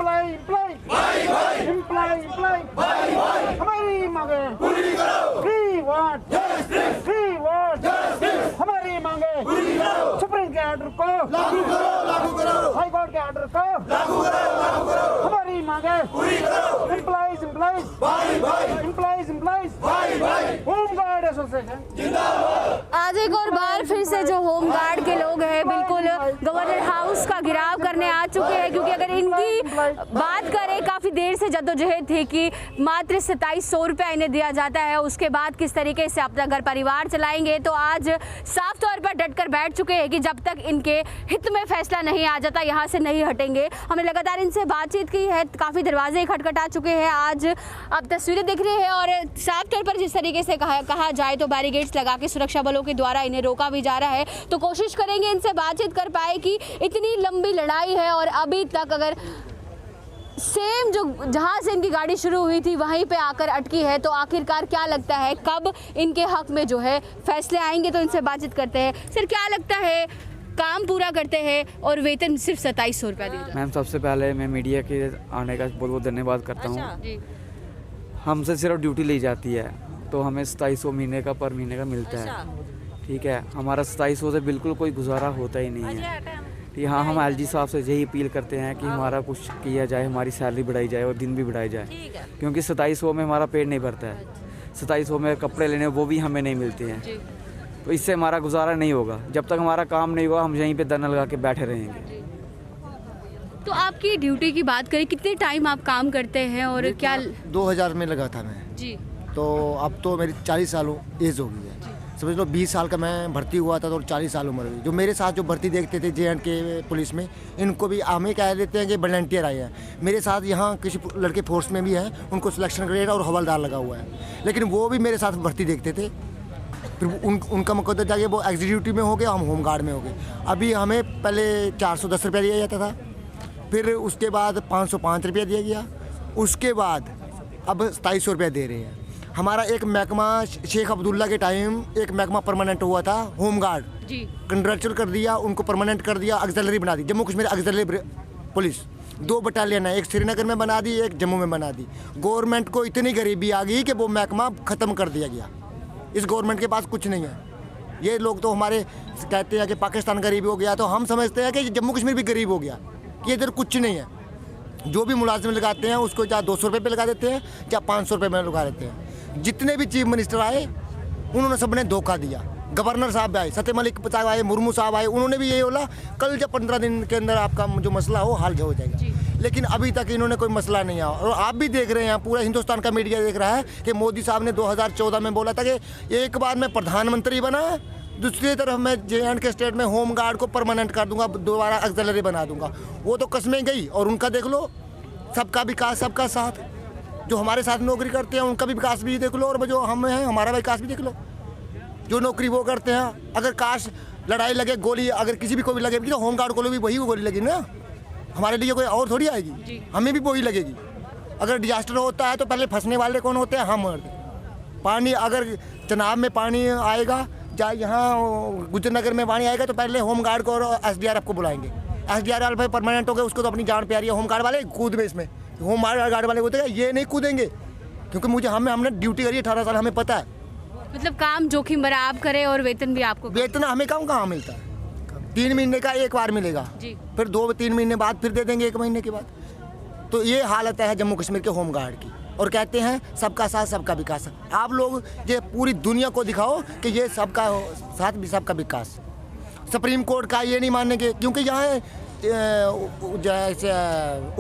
Employ हमारी मांगे पूरी करो। फ्री वर्ड हमारी मांगे सुप्रीम के ऑर्डर को लागू करो। हाई कोर्ट के ऑर्डर को लागू करो। हमारी मांगे पूरी करो। एम्प्लॉयज होमगार्ड एसोसिएशन जिंदाबाद। आज एक और बार फिर से जो होमगार्ड के लोग हैं बिल्कुल गवर्नर हाउस का घेराव करने आ चुके हैं, क्योंकि अगर इनकी बात करें काफ़ी देर से जद्दोजहद थी कि मात्र 2700 रुपया इन्हें दिया जाता है, उसके बाद किस तरीके से अपना घर परिवार चलाएंगे, तो आज साफ तौर पर डटकर बैठ चुके हैं कि जब तक इनके हित में फैसला नहीं आ जाता यहाँ से नहीं हटेंगे। हमने लगातार इनसे बातचीत की है, काफ़ी दरवाजे खटखटा चुके हैं। आज आप तस्वीरें दिख रही है और साफ तौर पर जिस तरीके से कहा जाए तो बैरिकेड्स लगा के सुरक्षा बलों के द्वारा इन्हें रोका भी जा रहा है। तो कोशिश करेंगे इनसे बातचीत कर पाए कि इतनी लंबी लड़ाई है और अभी तक अगर सेम जो जहाँ से इनकी गाड़ी शुरू हुई थी वहीं पे आकर अटकी है, तो आखिरकार क्या लगता है कब इनके हक में जो है फैसले आएंगे। तो इनसे बातचीत करते हैं। सर, क्या लगता है, काम पूरा करते हैं और वेतन सिर्फ 2700 रुपया दिया जाता है? मैम, सबसे पहले मैं मीडिया के आने का बहुत बहुत धन्यवाद करता हूँ। हमसे सिर्फ ड्यूटी ली जाती है तो हमें 2700 महीने का पर महीने का मिलता है। ठीक है, हमारा 2700 से बिल्कुल कोई गुजारा होता ही नहीं है। ठीक, हाँ, हम एलजी साहब से यही अपील करते हैं कि हमारा कुछ किया जाए, हमारी सैलरी बढ़ाई जाए और दिन भी बढ़ाई जाए, क्योंकि 2700 में हमारा पेट नहीं भरता है। 2700 में कपड़े लेने वो भी हमें नहीं मिलते हैं, तो इससे हमारा गुजारा नहीं होगा। जब तक हमारा काम नहीं होगा हम यहीं पे धरना लगा के बैठे रहेंगे। तो आपकी ड्यूटी की बात करें, कितने टाइम आप काम करते हैं और क्या? 2000 में लगा था मैं जी, तो अब तो मेरी 40 साल एज हो गई है। समझ लो 20 साल का मैं भर्ती हुआ था तो 40 साल उम्र हुई। जो मेरे साथ जो भर्ती देखते थे JNK पुलिस में, इनको भी हमें कह देते हैं कि वॉलंटियर आए हैं। मेरे साथ यहाँ किसी लड़के फोर्स में भी हैं, उनको सिलेक्शन ग्रेड और हवलदार लगा हुआ है, लेकिन वो भी मेरे साथ भर्ती देखते थे। फिर उनका मुकद्दर जाके वो एग्जीक्यूटिव में हो गए, हम होमगार्ड में हो गए। अभी हमें पहले 410 रुपया दिया जाता था, फिर उसके बाद 505 रुपया दिया गया, उसके बाद अब 2700 रुपया दे रहे हैं। हमारा एक महकमा शेख अब्दुल्ला के टाइम एक महकमा परमानेंट हुआ था होमगार्ड, कंट्रेक्चुअल कर दिया, उनको परमानेंट कर दिया, ऑक्सिलरी बना दी। Jammu Kashmir auxiliary police 2 battalion है, एक श्रीनगर में बना दी, एक जम्मू में बना दी। गवर्नमेंट को इतनी गरीबी आ गई कि वो महकमा ख़त्म कर दिया गया। इस गवर्नमेंट के पास कुछ नहीं है। ये लोग तो हमारे कहते हैं कि पाकिस्तान गरीब हो गया, तो हम समझते हैं कि जम्मू कश्मीर भी गरीब हो गया, कि इधर कुछ नहीं है। जो भी मुलाजिम लगाते हैं उसको चाहे 200 रुपये पे लगा देते हैं, चाहे 500 रुपये में लगा देते हैं। जितने भी चीफ मिनिस्टर आए उन्होंने सबने धोखा दिया। गवर्नर साहब आए, सत्य मलिक साहब आए, मुर्मू साहब आए, उन्होंने भी यही बोला कल जब 15 दिन के अंदर आपका जो मसला हो हल हो जाएगा, लेकिन अभी तक इन्होंने कोई मसला नहीं आया। और आप भी देख रहे हैं, पूरा हिंदुस्तान का मीडिया देख रहा है कि मोदी साहब ने 2014 में बोला था कि एक बार मैं प्रधानमंत्री बना, दूसरी तरफ मैं JNK स्टेट में होमगार्ड को परमानेंट कर दूंगा, दोबारा ऑक्सिलरी बना दूंगा। वो तो कसमें गई और उनका देख लो, सबका विकास सबका साथ। जो हमारे साथ नौकरी करते हैं उनका भी विकास भी देख लो, और जो हम हैं हमारा विकास भी देख लो। जो नौकरी वो करते हैं, अगर काश लड़ाई लगे, गोली अगर किसी भी को भी लगेगी तो होमगार्ड को भी वही गोली लगेगी ना, हमारे लिए कोई और थोड़ी आएगी, हमें भी वही लगेगी। अगर डिजास्टर होता है तो पहले फंसने वाले कौन होते हैं? हम। पानी अगर चनाब में पानी आएगा, या यहाँ गुजरनगर में पानी आएगा, तो पहले होमगार्ड को और SDRF को बुलाएंगे। SDRF परमानेंट हो गए, उसको तो अपनी जान प्यारी है। होमगार्ड वाले कूद में, इसमें होमगार्ड वाले होते हैं, ये नहीं कूदेंगे, क्योंकि हमने ड्यूटी करी 18 साल, हमें पता है। मतलब काम जोखिम भरा आप करें और वेतन भी आपको? वेतन हमें कहाँ मिलता है? 3 महीने का एक बार मिलेगा, फिर 2-3 महीने बाद फिर दे देंगे, 1 महीने के बाद। तो ये हालत है जम्मू कश्मीर के होमगार्ड की। और कहते हैं सबका साथ सबका विकास। आप लोग ये पूरी दुनिया को दिखाओ कि ये सबका साथ भी सबका विकास। सुप्रीम कोर्ट का ये नहीं मानेंगे, क्योंकि यहाँ जैसे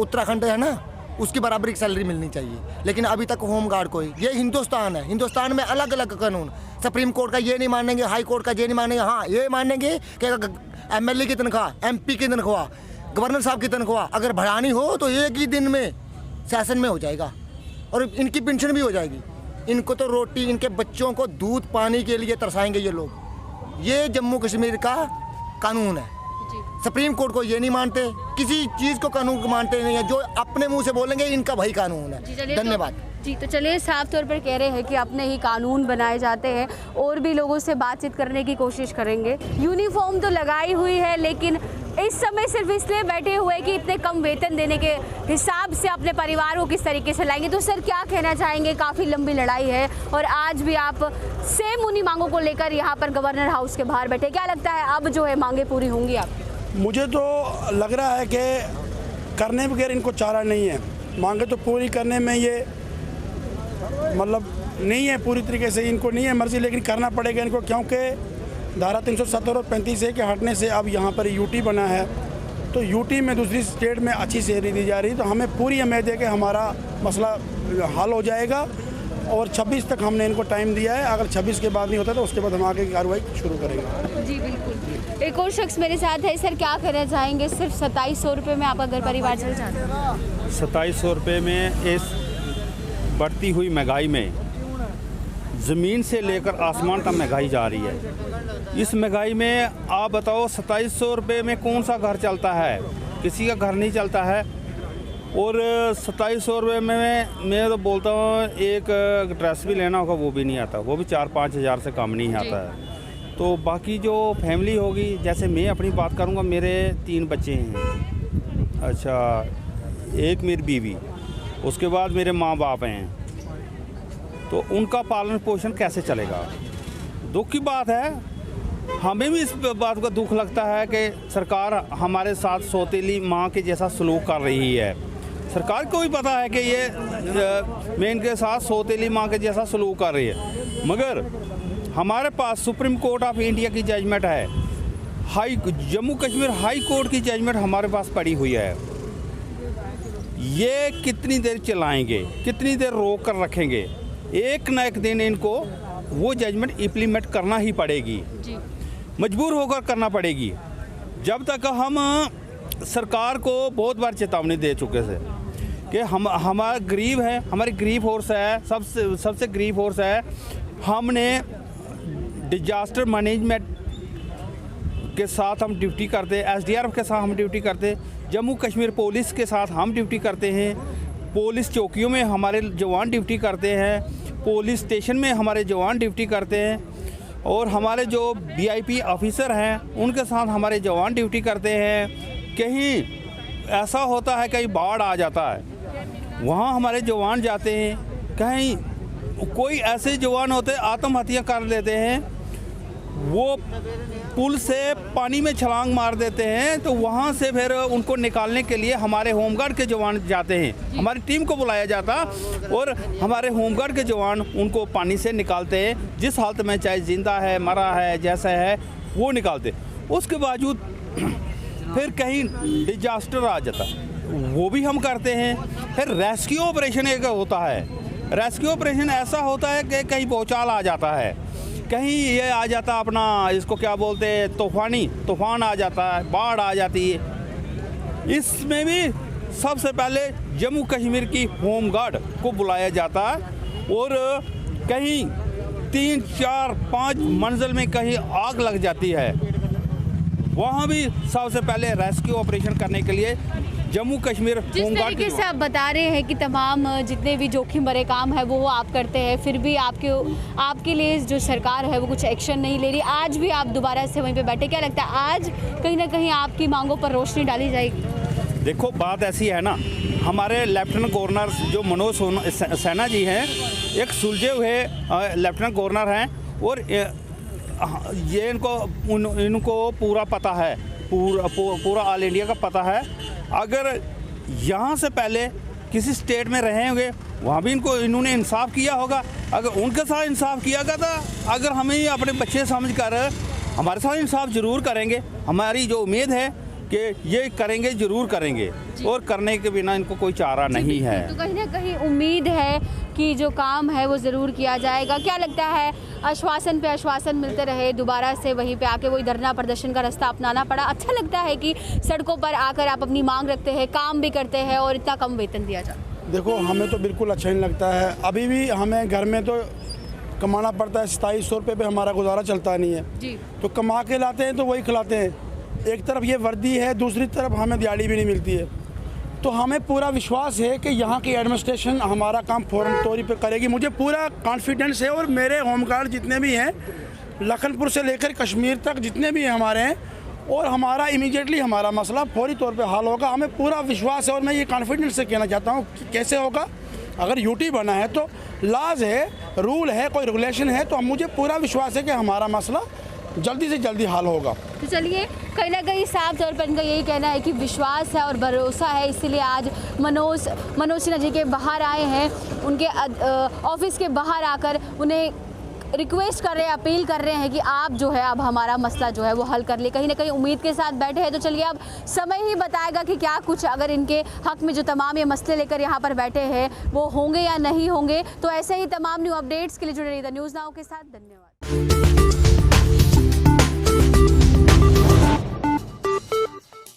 उत्तराखंड है ना, उसकी बराबरी की सैलरी मिलनी चाहिए, लेकिन अभी तक होमगार्ड को ही। ये हिंदुस्तान है, हिंदुस्तान में अलग अलग कानून। सुप्रीम कोर्ट का ये नहीं मानेंगे, हाई कोर्ट का ये नहीं मानेंगे। हाँ, ये मानेंगे कि MLA की तनख्वाह, MP की तनख्वाह, गवर्नर साहब की तनख्वाह अगर बढ़ानी हो तो एक ही दिन में सेशन में हो जाएगा, और इनकी पेंशन भी हो जाएगी। इनको तो रोटी, इनके बच्चों को दूध पानी के लिए तरसाएंगे ये लोग। ये जम्मू कश्मीर का कानून है। सुप्रीम कोर्ट को ये नहीं मानते, किसी चीज़ को कानून मानते नहीं है। जो अपने मुंह से बोलेंगे इनका वही कानून है। धन्यवाद। तो चलिए, साफ तौर पर कह रहे हैं कि अपने ही कानून बनाए जाते हैं। और भी लोगों से बातचीत करने की कोशिश करेंगे। यूनिफॉर्म तो लगाई हुई है, लेकिन इस समय सिर्फ इसलिए बैठे हुए कि इतने कम वेतन देने के हिसाब से अपने परिवार को किस तरीके से लाएंगे। तो सर क्या कहना चाहेंगे, काफ़ी लंबी लड़ाई है और आज भी आप सेम उन्हीं मांगों को लेकर यहाँ पर गवर्नर हाउस के बाहर बैठे, क्या लगता है अब जो है मांगे पूरी होंगी आपकी? मुझे तो लग रहा है कि करने बगैर इनको चारा नहीं है, मांगे तो पूरी करने में ये मतलब नहीं है पूरी तरीके से, इनको नहीं है मर्जी, लेकिन करना पड़ेगा इनको, क्योंकि धारा 370 और 35A के हटने से अब यहाँ पर यूटी बना है, तो यूटी में दूसरी स्टेट में अच्छी सैलरी दी जा रही है, तो हमें पूरी उम्मीद है कि हमारा मसला हल हो जाएगा। और 26 तक हमने इनको टाइम दिया है, अगर 26 के बाद नहीं होता तो उसके बाद हम आगे की कार्रवाई शुरू करेंगे। जी बिल्कुल। एक और शख्स मेरे साथ है, सर क्या कहना चाहेंगे, सिर्फ 2700 रुपये में आप अगर परिवार चल जाते हैं? 2700 रुपये में इस बढ़ती हुई महंगाई में ज़मीन से लेकर आसमान तक महंगाई जा रही है। इस महंगाई में आप बताओ 2700 रुपये में कौन सा घर चलता है? किसी का घर नहीं चलता है। और 2700 रुपये में मैं तो बोलता हूँ एक ड्रेस भी लेना होगा वो भी नहीं आता, वो भी 4-5 हज़ार से कम नहीं आता है। तो बाकी जो फैमिली होगी, जैसे मैं अपनी बात करूँगा, मेरे 3 बच्चे हैं, अच्छा एक मेरी बीवी, उसके बाद मेरे माँ बाप हैं, तो उनका पालन पोषण कैसे चलेगा? दुख की बात है, हमें भी इस बात का दुख लगता है कि सरकार हमारे साथ सौतेली माँ के जैसा सलूक कर रही है। सरकार को भी पता है कि ये मैं इनके साथ सौतेली माँ के जैसा सलूक कर रही है, मगर हमारे पास सुप्रीम कोर्ट ऑफ इंडिया की जजमेंट है, जम्मू कश्मीर हाई कोर्ट की जजमेंट हमारे पास पड़ी हुई है। ये कितनी देर चलाएंगे, कितनी देर रोक कर रखेंगे? एक न एक दिन इनको वो जजमेंट इम्प्लीमेंट करना ही पड़ेगी, मजबूर होकर करना पड़ेगी। जब तक हम सरकार को बहुत बार चेतावनी दे चुके थे कि हमारा गरीब है, हमारी गरीब फोर्स है, सबसे गरीब फोर्स है। हमने डिजास्टर मैनेजमेंट के साथ हम ड्यूटी करते, SDRF के साथ हम ड्यूटी करते, जम्मू कश्मीर पुलिस के साथ हम ड्यूटी करते हैं, पुलिस चौकियों में हमारे जवान ड्यूटी करते हैं, पुलिस स्टेशन में हमारे जवान ड्यूटी करते हैं, और हमारे जो VIP ऑफिसर हैं उनके साथ हमारे जवान ड्यूटी करते हैं। कहीं ऐसा होता है, कहीं बाढ़ आ जाता है, वहाँ हमारे जवान जाते हैं, कहीं कोई ऐसे जवान होते आत्महत्या कर लेते हैं, वो पुल से पानी में छलांग मार देते हैं, तो वहाँ से फिर उनको निकालने के लिए हमारे होमगार्ड के जवान जाते हैं, हमारी टीम को बुलाया जाता और हमारे होमगार्ड के जवान उनको पानी से निकालते हैं, जिस हालत में चाहे जिंदा है, मरा है, जैसा है वो निकालते। उसके बावजूद फिर कहीं डिजास्टर आ जाता, वो भी हम करते हैं। फिर रेस्क्यू ऑपरेशन एक होता है, रेस्क्यू ऑपरेशन ऐसा होता है कि कहीं भूचाल आ जाता है, कहीं ये आ जाता अपना, इसको क्या बोलते हैं, तूफान आ जाता है, बाढ़ आ जाती है। इसमें भी सबसे पहले जम्मू कश्मीर की होमगार्ड को बुलाया जाता है, और कहीं 3, 4, 5 मंजिल में कहीं आग लग जाती है, वहाँ भी सबसे पहले रेस्क्यू ऑपरेशन करने के लिए जम्मू कश्मीर जिस तरीके से आप बता रहे हैं कि तमाम जितने भी जोखिम भरे काम है वो आप करते हैं, फिर भी आपके लिए जो सरकार है वो कुछ एक्शन नहीं ले रही। आज भी आप दोबारा से वहीं पे बैठे, क्या लगता है आज कहीं ना कहीं आपकी मांगों पर रोशनी डाली जाएगी? देखो बात ऐसी है ना, हमारे लेफ्टिनेंट गवर्नर जो मनोज सिन्हा जी हैं, एक सुलझे हुए लेफ्टिनेंट गवर्नर हैं, और ये इनको पूरा पता है, पूरा ऑल इंडिया का पता है। अगर यहाँ से पहले किसी स्टेट में रहे होंगे, वहाँ भी इन्होंने इंसाफ किया होगा, अगर उनके साथ इंसाफ किया गया था, अगर हमें अपने बच्चे समझकर हमारे साथ इंसाफ ज़रूर करेंगे। हमारी जो उम्मीद है कि ये करेंगे, ज़रूर करेंगे, और करने के बिना इनको कोई चारा नहीं है। तो कहीं ना कहीं उम्मीद है कि जो काम है वो ज़रूर किया जाएगा। क्या लगता है, आश्वासन पे आश्वासन मिलते रहे, दोबारा से वहीं पे आके वही धरना प्रदर्शन का रास्ता अपनाना पड़ा? अच्छा लगता है कि सड़कों पर आकर आप अपनी मांग रखते हैं, काम भी करते हैं और इतना कम वेतन दिया जाता है? देखो हमें तो बिल्कुल अच्छा नहीं लगता है। अभी भी हमें घर में तो कमाना पड़ता है, 2700 रुपये पे हमारा गुजारा चलता नहीं है जी। तो कमा के लाते हैं तो वही खिलाते हैं। एक तरफ ये वर्दी है, दूसरी तरफ हमें दिहाड़ी भी नहीं मिलती है। तो हमें पूरा विश्वास है कि यहाँ की एडमिनिस्ट्रेशन हमारा काम फ़ौरन तौर पे करेगी। मुझे पूरा कॉन्फिडेंस है, और मेरे होमगार्ड जितने भी हैं, लखनपुर से लेकर कश्मीर तक जितने भी हमारे हैं, और हमारा इमीडिएटली हमारा मसला फौरी तौर पे हल होगा। हमें पूरा विश्वास है और मैं ये कॉन्फिडेंस से कहना चाहता हूँ कि कैसे होगा। अगर यूटी बना है तो लाज है, रूल है, कोई रेगुलेशन है, तो मुझे पूरा विश्वास है कि हमारा मसला जल्दी से जल्दी हल होगा। तो चलिए, कहीं ना कहीं साफ तौर पर इनका यही कहना है कि विश्वास है और भरोसा है, इसीलिए आज मनोज सिन्हा जी के बाहर आए हैं, उनके ऑफिस के बाहर आकर उन्हें रिक्वेस्ट कर रहे हैं, अपील कर रहे हैं कि आप जो है अब हमारा मसला जो है वो हल कर ले। कहीं ना कहीं उम्मीद के साथ बैठे हैं। तो चलिए, अब समय ही बताएगा कि क्या कुछ अगर इनके हक में जो तमाम ये मसले लेकर यहाँ पर बैठे हैं वो होंगे या नहीं होंगे। तो ऐसे ही तमाम न्यू अपडेट्स के लिए जुड़े रहिए द न्यूज़ नाउ के साथ। धन्यवाद।